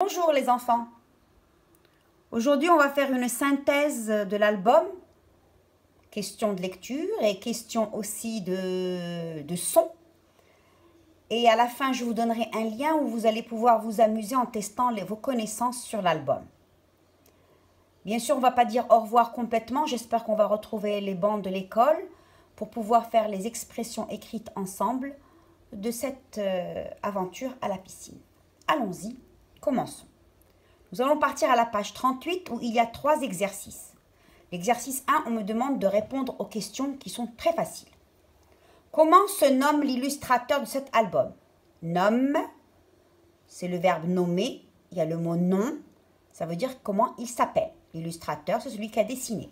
Bonjour les enfants. Aujourd'hui, on va faire une synthèse de l'album. Question de lecture et question aussi de son. Et à la fin, je vous donnerai un lien où vous allez pouvoir vous amuser en testant vos connaissances sur l'album. Bien sûr, on ne va pas dire au revoir complètement. J'espère qu'on va retrouver les bancs de l'école pour pouvoir faire les expressions écrites ensemble de cette aventure à la piscine. Allons-y, commençons. Nous allons partir à la page 38 où il y a 3 exercices. L'exercice 1, on me demande de répondre aux questions qui sont très faciles. Comment se nomme l'illustrateur de cet album? Nomme, c'est le verbe nommer. Il y a le mot nom, ça veut dire comment il s'appelle. L'illustrateur, c'est celui qui a dessiné.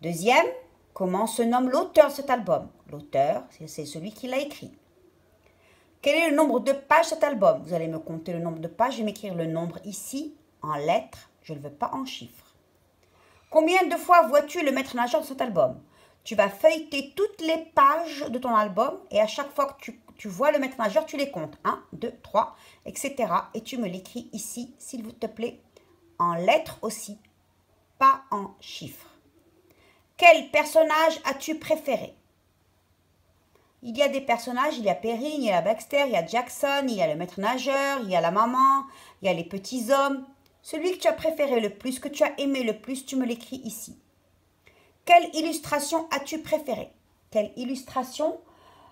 Deuxième, comment se nomme l'auteur de cet album? L'auteur, c'est celui qui l'a écrit. Quel est le nombre de pages de cet album? Vous allez me compter le nombre de pages. Je vais m'écrire le nombre ici, en lettres. Je ne veux pas en chiffres. Combien de fois vois-tu le maître nageur de cet album? Tu vas feuilleter toutes les pages de ton album et à chaque fois que tu vois le maître nageur, tu les comptes. 1, 2, 3, etc. Et tu me l'écris ici, s'il vous te plaît, en lettres aussi, pas en chiffres. Quel personnage as-tu préféré? Il y a des personnages, il y a Perrine, il y a Baxter, il y a Jackson, il y a le maître nageur, il y a la maman, il y a les petits hommes. Celui que tu as préféré le plus, que tu as aimé le plus, tu me l'écris ici. Quelle illustration as-tu préféré? Quelle illustration,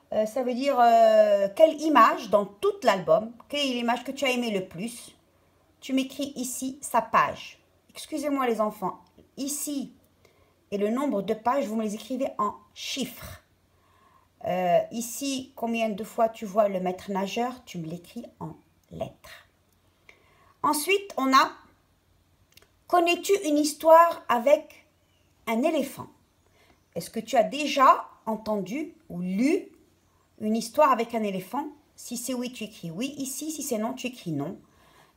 ça veut dire quelle image dans tout l'album, quelle est l'image que tu as aimé le plus? Tu m'écris ici sa page. Excusez-moi les enfants, ici et le nombre de pages, vous me les écrivez en chiffres. Ici, combien de fois tu vois le maître nageur? Tu me l'écris en lettres. Ensuite, on a « Connais-tu une histoire avec un éléphant ?» Est-ce que tu as déjà entendu ou lu une histoire avec un éléphant? Si c'est oui, tu écris oui ici. Si c'est non, tu écris non.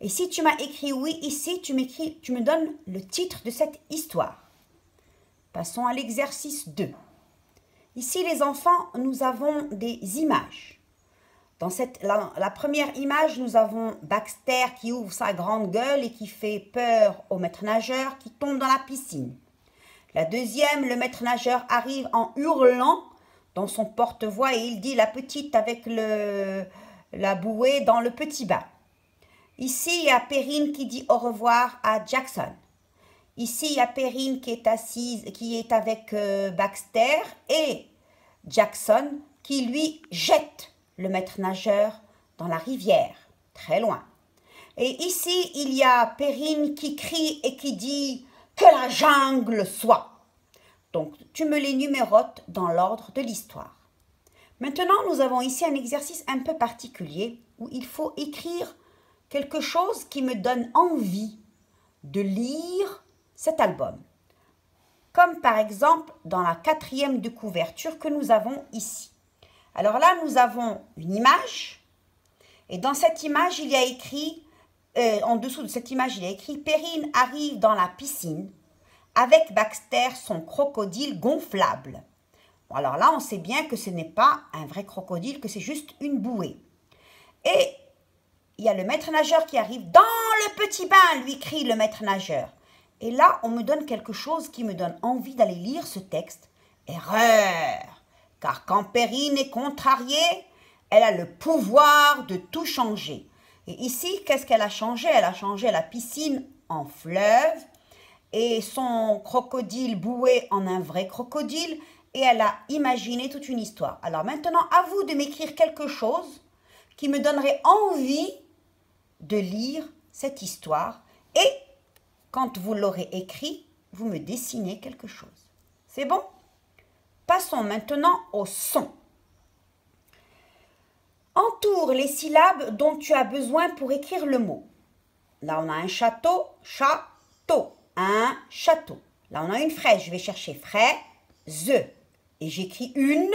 Et si tu m'as écrit oui ici, tu me donnes le titre de cette histoire. Passons à l'exercice 2. Ici, les enfants, nous avons des images. Dans la première image, nous avons Baxter qui ouvre sa grande gueule et qui fait peur au maître nageur qui tombe dans la piscine. La deuxième, le maître nageur arrive en hurlant dans son porte-voix et il dit la petite avec la bouée dans le petit bain. Ici, il y a Perrine qui dit au revoir à Jackson. Ici, il y a Perrine qui est assise, qui est avec Baxter et Jackson qui lui jette le maître nageur dans la rivière, très loin. Et ici, il y a Perrine qui crie et qui dit « Que la jungle soit !» Donc, tu me les numérotes dans l'ordre de l'histoire. Maintenant, nous avons ici un exercice un peu particulier où il faut écrire quelque chose qui me donne envie de lire cet album. Comme par exemple dans la 4e de couverture que nous avons ici. Alors là, nous avons une image. Et dans cette image, il y a écrit, en dessous de cette image, il y a écrit « Perrine arrive dans la piscine avec Baxter, son crocodile gonflable. » Bon, alors là, on sait bien que ce n'est pas un vrai crocodile, que c'est juste une bouée. Et il y a le maître nageur qui arrive dans le petit bain, lui crie le maître nageur. Et là, on me donne quelque chose qui me donne envie d'aller lire ce texte. Erreur! Car quand Perrine est contrariée, elle a le pouvoir de tout changer. Et ici, qu'est-ce qu'elle a changé? Elle a changé la piscine en fleuve et son crocodile boué en un vrai crocodile. Et elle a imaginé toute une histoire. Alors maintenant, à vous de m'écrire quelque chose qui me donnerait envie de lire cette histoire. Et quand vous l'aurez écrit, vous me dessinez quelque chose. C'est bon? Passons maintenant au son. Entoure les syllabes dont tu as besoin pour écrire le mot. Là, on a un château, château, un château. Là, on a une fraise. Je vais chercher fraise et j'écris une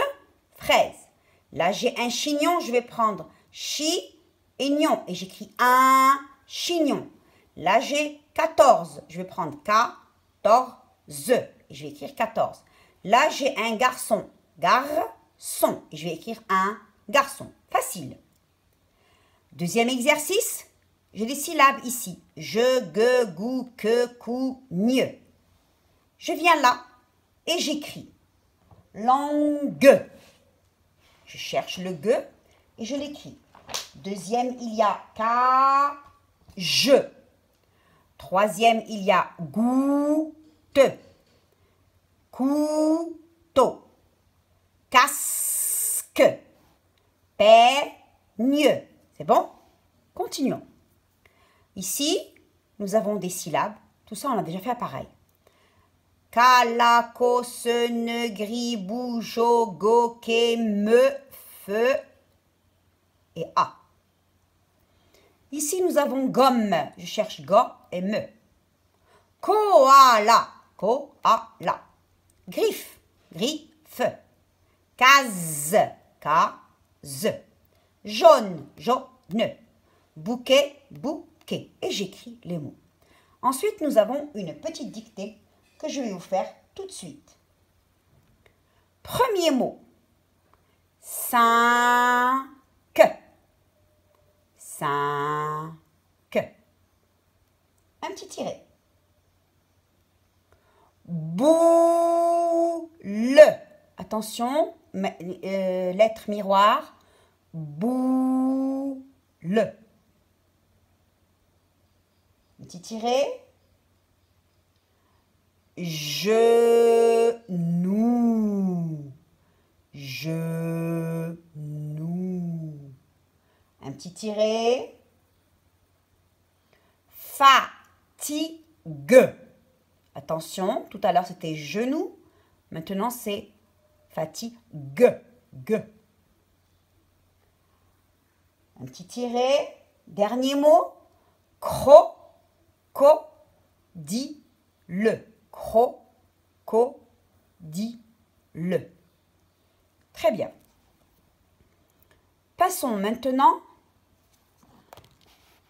fraise. Là, j'ai un chignon. Je vais prendre chignon et j'écris un chignon. Là, j'ai 14. Je vais prendre 14 et je vais écrire 14. Là, j'ai un garçon, garçon, et je vais écrire un garçon. Facile. Deuxième exercice, j'ai des syllabes ici. Je, ge, gou, que, cou, gne. Je viens là et j'écris. Langue. Je cherche le ge et je l'écris. Deuxième, il y a ka, je. Troisième, il y a goûte, couteau, casque, peigne. C'est bon? Continuons. Ici, nous avons des syllabes. Tout ça, on a déjà fait pareil. Kala, ko, se, ne, gri, bou, jo, go, ke, me, fe et a. Ici, nous avons gomme. Je cherche go et me. Koala, koala. Griffe, griffe. Case, case. Jaune, jaune. Bouquet, bouquet. Et j'écris les mots. Ensuite, nous avons une petite dictée que je vais vous faire tout de suite. Premier mot. 5. 5. Un petit tiret. Boule. Attention, lettre miroir. Boule. Petit tiret. Genou. Genou. Un petit tiret. Fatigue. Attention, tout à l'heure c'était genou. Maintenant c'est fatigue. Un petit tiret. Dernier mot. Crocodile. Crocodile. Très bien. Passons maintenant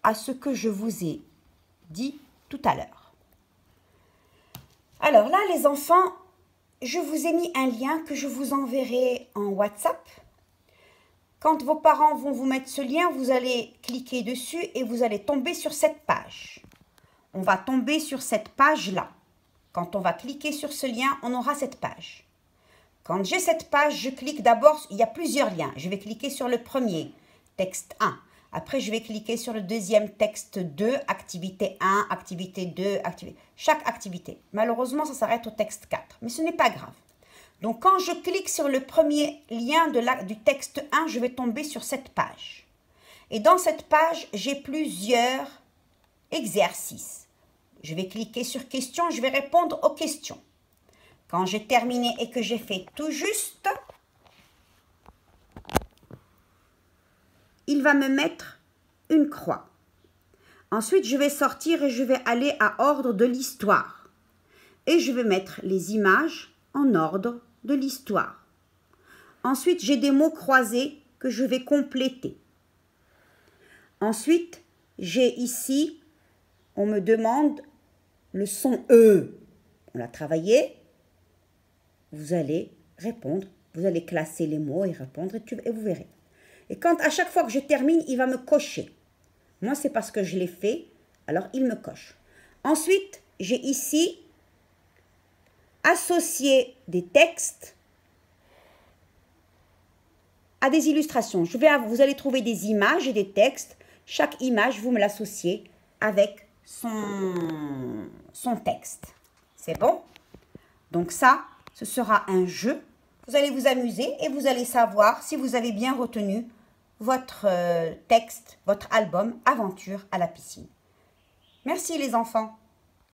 à ce que je vous ai dit tout à l'heure. Alors là, les enfants, je vous ai mis un lien que je vous enverrai en WhatsApp. Quand vos parents vont vous mettre ce lien, vous allez cliquer dessus et vous allez tomber sur cette page. On va tomber sur cette page-là. Quand on va cliquer sur ce lien, on aura cette page. Quand j'ai cette page, je clique d'abord, il y a plusieurs liens. Je vais cliquer sur le premier, texte 1. Après, je vais cliquer sur le deuxième, texte 2, activité 1, activité 2, chaque activité. Malheureusement, ça s'arrête au texte 4, mais ce n'est pas grave. Donc, quand je clique sur le premier lien du texte 1, je vais tomber sur cette page. Et dans cette page, j'ai plusieurs exercices. Je vais cliquer sur questions, je vais répondre aux questions. Quand j'ai terminé et que j'ai fait tout juste, il va me mettre une croix. Ensuite, je vais sortir et je vais aller à ordre de l'histoire. Et je vais mettre les images en ordre de l'histoire. Ensuite, j'ai des mots croisés que je vais compléter. Ensuite, j'ai ici, on me demande le son E. On l'a travaillé. Vous allez répondre, vous allez classer les mots et répondre et vous verrez. Et quand à chaque fois que je termine, il va me cocher. Moi, c'est parce que je l'ai fait, alors il me coche. Ensuite, j'ai ici associé des textes à des illustrations. Vous allez trouver des images et des textes. Chaque image, vous me l'associez avec son texte. C'est bon? Donc ça, ce sera un jeu. Vous allez vous amuser et vous allez savoir si vous avez bien retenu votre texte, votre album Aventure à la piscine. Merci les enfants.